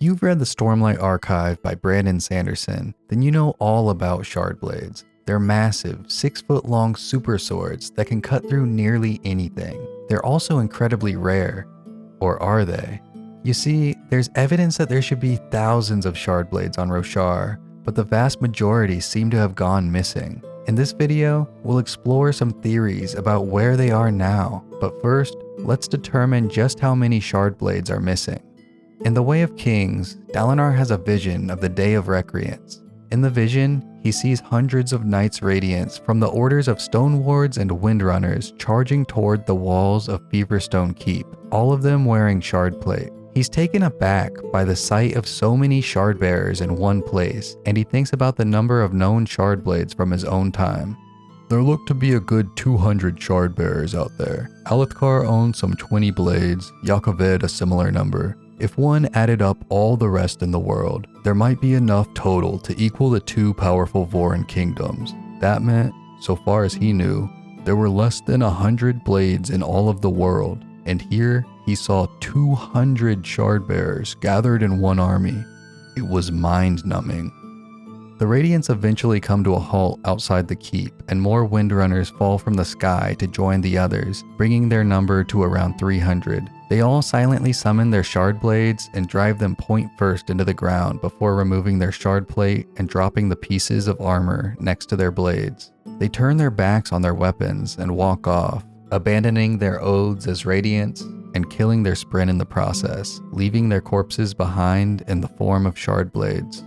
If you've read the Stormlight Archive by Brandon Sanderson, then you know all about Shardblades. They're massive, 6-foot-long super swords that can cut through nearly anything. They're also incredibly rare. Or are they? You see, there's evidence that there should be thousands of Shardblades on Roshar, but the vast majority seem to have gone missing. In this video, we'll explore some theories about where they are now, but first, let's determine just how many Shardblades are missing. In the Way of Kings, Dalinar has a vision of the Day of Recreance. In the vision, he sees hundreds of Knights Radiants from the orders of Stonewards and Windrunners charging toward the walls of Feverstone Keep, all of them wearing Shardplate. He's taken aback by the sight of so many Shardbearers in one place, and he thinks about the number of known Shardblades from his own time. There look to be a good 200 Shardbearers out there. Alethkar owns some 20 blades, Yakaved a similar number. If one added up all the rest in the world, there might be enough total to equal the two powerful Vorin kingdoms. That meant, so far as he knew, there were less than 100 blades in all of the world, and here he saw 200 Shardbearers gathered in one army. It was mind-numbing. The Radiants eventually come to a halt outside the keep, and more Windrunners fall from the sky to join the others, bringing their number to around 300. They all silently summon their Shardblades and drive them point first into the ground before removing their Shardplate and dropping the pieces of armor next to their blades. They turn their backs on their weapons and walk off, abandoning their oaths as Radiants and killing their Spren in the process, leaving their corpses behind in the form of Shardblades.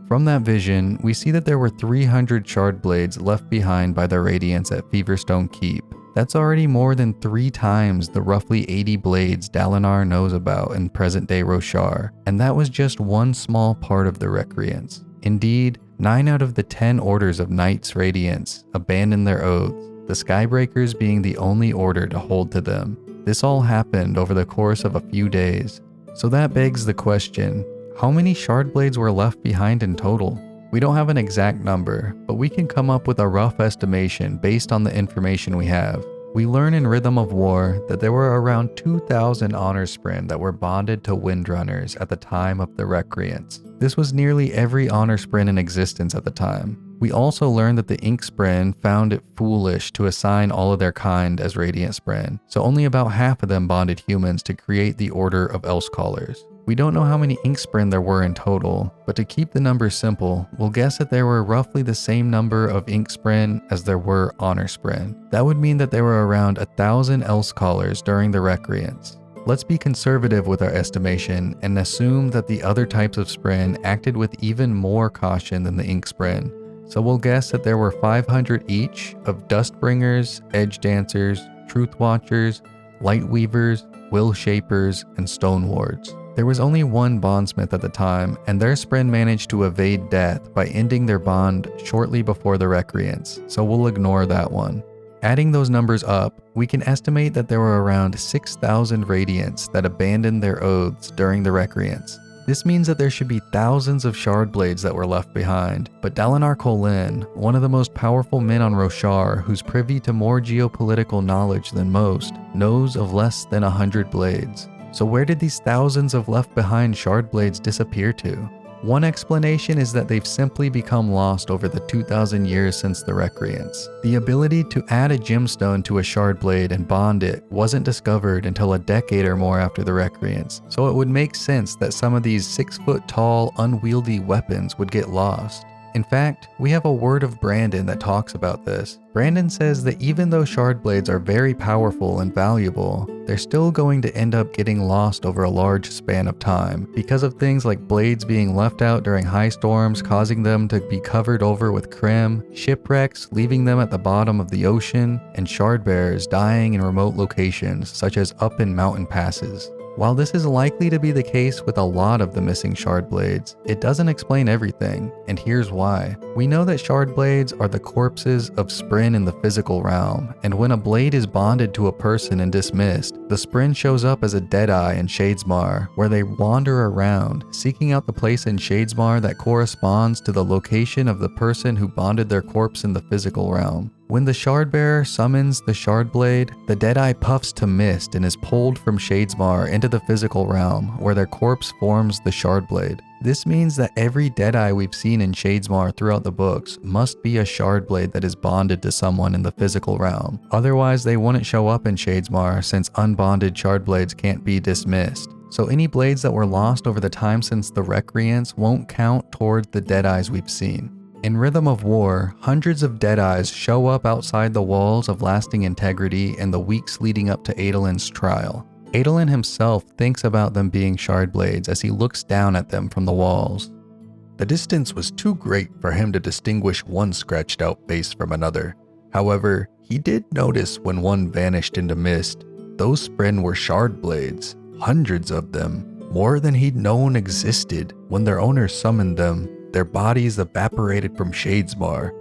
From that vision, we see that there were 300 Shardblades left behind by the Radiants at Feverstone Keep. That's already more than 3 times the roughly 80 blades Dalinar knows about in present-day Roshar, and that was just one small part of the Recreants. Indeed, 9 out of the 10 orders of Knights Radiants abandoned their oaths, the Skybreakers being the only order to hold to them. This all happened over the course of a few days. So that begs the question, how many Shardblades were left behind in total? We don't have an exact number, but we can come up with a rough estimation based on the information we have. We learn in Rhythm of War that there were around 2,000 Honorspren that were bonded to Windrunners at the time of the Recreants. This was nearly every Honorspren in existence at the time. We also learned that the Inkspren found it foolish to assign all of their kind as Radiant Spren, so only about half of them bonded humans to create the Order of Elsecallers. We don't know how many Inkspren there were in total, but to keep the numbers simple, we'll guess that there were roughly the same number of Inkspren as there were Honorspren. That would mean that there were around 1,000 Elsecallers during the Recreants. Let's be conservative with our estimation and assume that the other types of Spren acted with even more caution than the Inkspren. So we'll guess that there were 500 each of Dustbringers, Edgedancers, Truthwatchers, Lightweavers, Willshapers, and Stonewards. There was only one bondsmith at the time, and their Spren managed to evade death by ending their bond shortly before the Recreants, so we'll ignore that one. Adding those numbers up, we can estimate that there were around 6,000 Radiants that abandoned their oaths during the Recreants. This means that there should be thousands of Shardblades that were left behind, but Dalinar Kholin, one of the most powerful men on Roshar who's privy to more geopolitical knowledge than most, knows of less than 100 blades. So where did these thousands of left behind Shardblades disappear to? One explanation is that they've simply become lost over the 2,000 years since the Recreants. The ability to add a gemstone to a Shardblade and bond it wasn't discovered until a decade or more after the Recreants, so it would make sense that some of these 6-foot-tall, unwieldy weapons would get lost. In fact, we have a word of Brandon that talks about this. Brandon says that even though Shardblades are very powerful and valuable, they're still going to end up getting lost over a large span of time because of things like blades being left out during high storms, causing them to be covered over with crim, shipwrecks leaving them at the bottom of the ocean, and Shardbearers dying in remote locations such as up in mountain passes. While this is likely to be the case with a lot of the missing Shardblades, it doesn't explain everything, and here's why. We know that Shardblades are the corpses of Spren in the physical realm, and when a blade is bonded to a person and dismissed, the Spren shows up as a Deadeye in Shadesmar, where they wander around, seeking out the place in Shadesmar that corresponds to the location of the person who bonded their corpse in the physical realm. When the Shardbearer summons the Shardblade, the Deadeye puffs to mist and is pulled from Shadesmar into the physical realm, where their corpse forms the Shardblade. This means that every Deadeye we've seen in Shadesmar throughout the books must be a Shardblade that is bonded to someone in the physical realm. Otherwise, they wouldn't show up in Shadesmar, since unbonded Shardblades can't be dismissed. So any blades that were lost over the time since the Recreants won't count toward the Deadeyes we've seen. In Rhythm of War, hundreds of Deadeyes show up outside the walls of Lasting Integrity in the weeks leading up to Adolin's trial. Adolin himself thinks about them being Shardblades as he looks down at them from the walls. The distance was too great for him to distinguish one scratched out face from another. However, he did notice when one vanished into mist, those Spren were Shardblades, hundreds of them, more than he'd known existed. When their owner summoned them, their bodies evaporated from Shadesmar.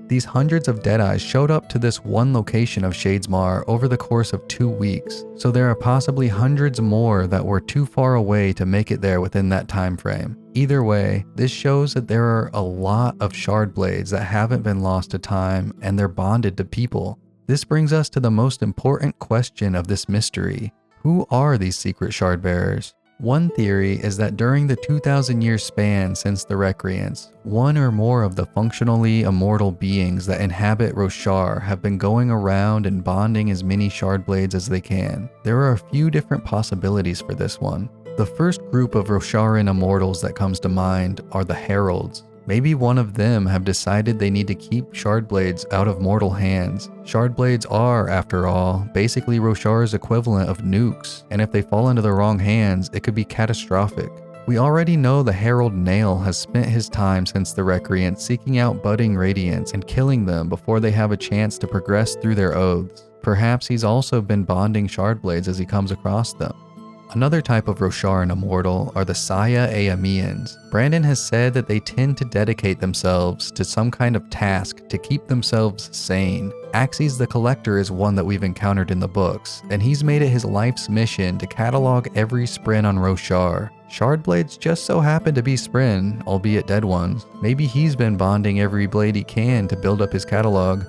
These hundreds of Deadeyes showed up to this one location of Shadesmar over the course of 2 weeks, so there are possibly hundreds more that were too far away to make it there within that time frame. Either way, this shows that there are a lot of Shardblades that haven't been lost to time and they're bonded to people. This brings us to the most important question of this mystery. Who are these secret Shardbearers? One theory is that during the 2,000-year span since the Recreants, one or more of the functionally immortal beings that inhabit Roshar have been going around and bonding as many Shardblades as they can. There are a few different possibilities for this one. The first group of Rosharan immortals that comes to mind are the Heralds. Maybe one of them have decided they need to keep Shardblades out of mortal hands. Shardblades are, after all, basically Roshar's equivalent of nukes, and if they fall into the wrong hands, it could be catastrophic. We already know the Herald Nail has spent his time since the Recreants seeking out budding Radiants and killing them before they have a chance to progress through their oaths. Perhaps he's also been bonding Shardblades as he comes across them. Another type of Rosharan immortal are the Saya Aeamians. Brandon has said that they tend to dedicate themselves to some kind of task to keep themselves sane. Axes the Collector is one that we've encountered in the books, and he's made it his life's mission to catalog every Spren on Roshar. Shardblades just so happen to be Spren, albeit dead ones. Maybe he's been bonding every blade he can to build up his catalog.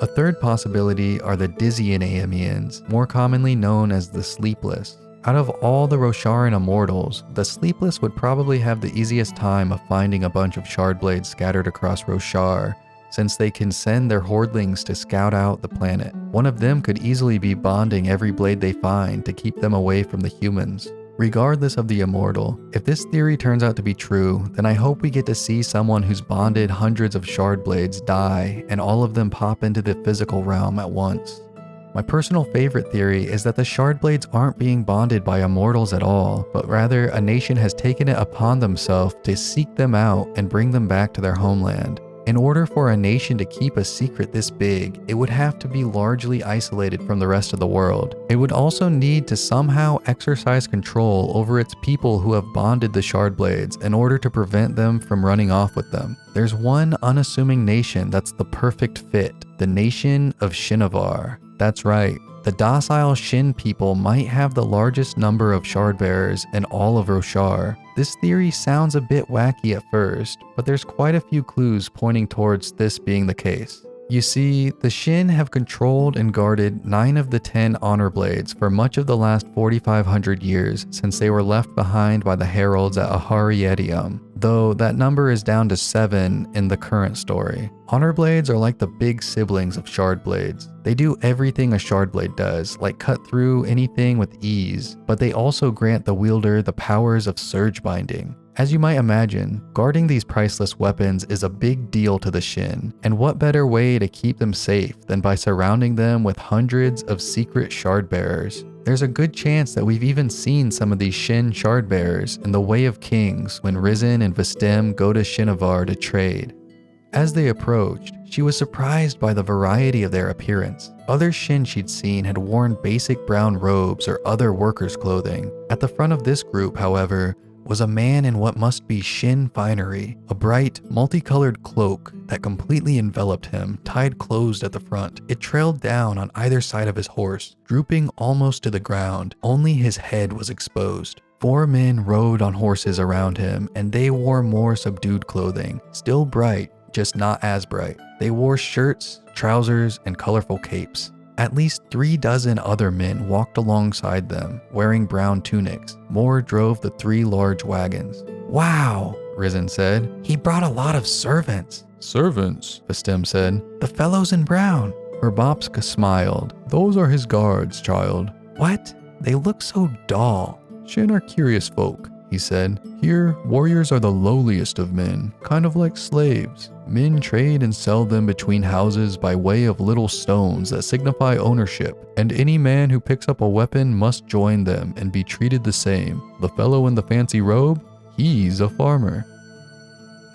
A third possibility are the Dizzian Aeamians, more commonly known as the Sleepless. Out of all the Rosharan immortals, the Sleepless would probably have the easiest time of finding a bunch of Shardblades scattered across Roshar, since they can send their hordlings to scout out the planet. One of them could easily be bonding every blade they find to keep them away from the humans. Regardless of the immortal, if this theory turns out to be true, then I hope we get to see someone who's bonded hundreds of Shardblades die and all of them pop into the physical realm at once. My personal favorite theory is that the Shardblades aren't being bonded by immortals at all, but rather a nation has taken it upon themselves to seek them out and bring them back to their homeland. In order for a nation to keep a secret this big, it would have to be largely isolated from the rest of the world. It would also need to somehow exercise control over its people who have bonded the Shardblades in order to prevent them from running off with them. There's one unassuming nation that's the perfect fit, the nation of Shinovar. That's right, the docile Shin people might have the largest number of Shardbearers in all of Roshar. This theory sounds a bit wacky at first, but there's quite a few clues pointing towards this being the case. You see, the Shin have controlled and guarded 9 of the 10 Honor Blades for much of the last 4,500 years since they were left behind by the Heralds at Ryshadium, though that number is down to 7 in the current story. Honor Blades are like the big siblings of Shardblades. They do everything a Shardblade does, like cut through anything with ease, but they also grant the wielder the powers of surge binding. As you might imagine, guarding these priceless weapons is a big deal to the Shin, and what better way to keep them safe than by surrounding them with hundreds of secret Shardbearers. There's a good chance that we've even seen some of these Shin Shardbearers in the Way of Kings when Risen and Vistem go to Shinovar to trade. As they approached, she was surprised by the variety of their appearance. Other Shin she'd seen had worn basic brown robes or other workers' clothing. At the front of this group, however, was a man in what must be Shin finery, a bright, multicolored cloak that completely enveloped him, tied closed at the front. It trailed down on either side of his horse, drooping almost to the ground. Only his head was exposed. 4 men rode on horses around him, and they wore more subdued clothing, still bright, just not as bright. They wore shirts, trousers, and colorful capes. At least 36 other men walked alongside them, wearing brown tunics. More drove the 3 large wagons. "Wow," Risen said. "He brought a lot of servants." "Servants," Vistim said. "The fellows in brown." Herbopska smiled. "Those are his guards, child." "What? They look so dull." "Shin are curious folk," he said. "Here, warriors are the lowliest of men, kind of like slaves. Men trade and sell them between houses by way of little stones that signify ownership, and any man who picks up a weapon must join them and be treated the same. The fellow in the fancy robe? He's a farmer."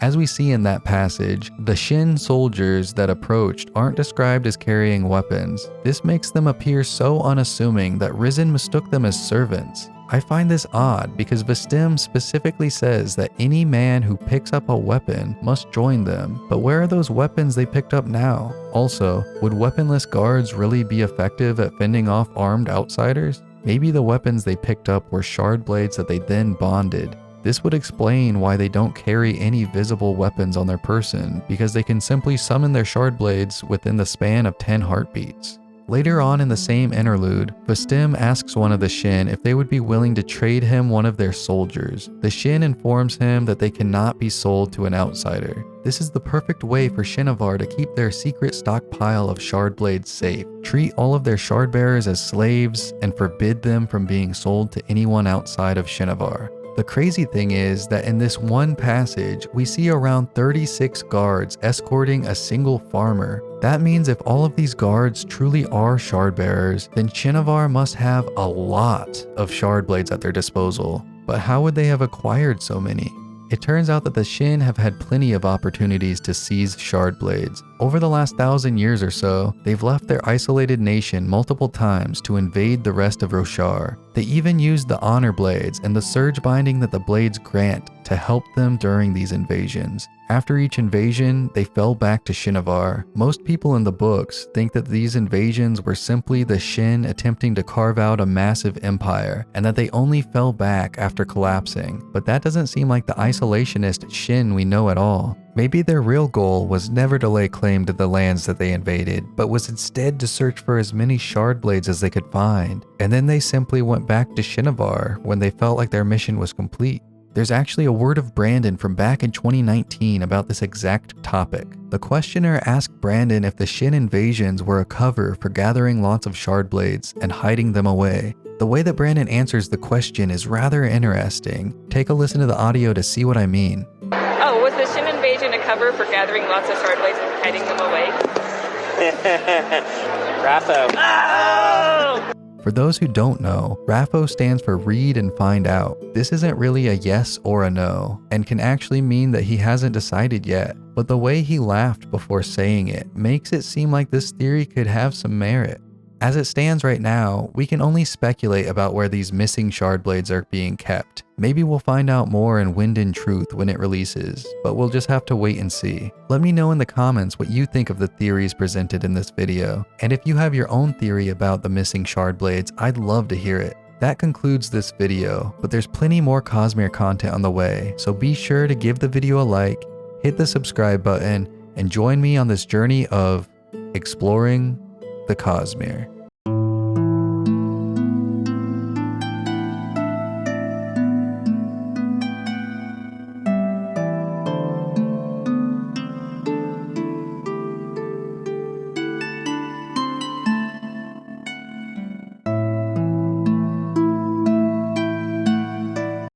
As we see in that passage, the Shin soldiers that approached aren't described as carrying weapons. This makes them appear so unassuming that Risen mistook them as servants. I find this odd because Vistim specifically says that any man who picks up a weapon must join them, but where are those weapons they picked up now? Also, would weaponless guards really be effective at fending off armed outsiders? Maybe the weapons they picked up were Shardblades that they then bonded. This would explain why they don't carry any visible weapons on their person, because they can simply summon their Shardblades within the span of 10 heartbeats. Later on in the same interlude, Vistim asks one of the Shin if they would be willing to trade him one of their soldiers. The Shin informs him that they cannot be sold to an outsider. This is the perfect way for Shinovar to keep their secret stockpile of Shardblades safe, treat all of their Shardbearers as slaves, and forbid them from being sold to anyone outside of Shinovar. The crazy thing is that in this one passage, we see around 36 guards escorting a single farmer. That means if all of these guards truly are Shardbearers, then Shinovar must have a lot of Shardblades at their disposal. But how would they have acquired so many? It turns out that the Shin have had plenty of opportunities to seize Shardblades. Over the last 1,000 years or so, they've left their isolated nation multiple times to invade the rest of Roshar. They even used the Honor Blades and the surge binding that the blades grant to help them during these invasions. After each invasion, they fell back to Shinovar. Most people in the books think that these invasions were simply the Shin attempting to carve out a massive empire, and that they only fell back after collapsing. But that doesn't seem like the isolationist Shin we know at all. Maybe their real goal was never to lay claim to the lands that they invaded, but was instead to search for as many Shardblades as they could find. And then they simply went back to Shinovar when they felt like their mission was complete. There's actually a word of Brandon from back in 2019 about this exact topic. The questioner asked Brandon if the Shin invasions were a cover for gathering lots of Shardblades and hiding them away. The way that Brandon answers the question is rather interesting. Take a listen to the audio to see what I mean. Oh, was the Shin invasion a cover for gathering lots of Shardblades and hiding them away? Rapho. Oh! For those who don't know, RAFO stands for read and find out. This isn't really a yes or a no, and can actually mean that he hasn't decided yet, but the way he laughed before saying it makes it seem like this theory could have some merit. As it stands right now, we can only speculate about where these missing Shardblades are being kept. Maybe we'll find out more in Wind and Truth when it releases, but we'll just have to wait and see. Let me know in the comments what you think of the theories presented in this video, and if you have your own theory about the missing Shardblades, I'd love to hear it. That concludes this video, but there's plenty more Cosmere content on the way, so be sure to give the video a like, hit the subscribe button, and join me on this journey of exploring the Cosmere.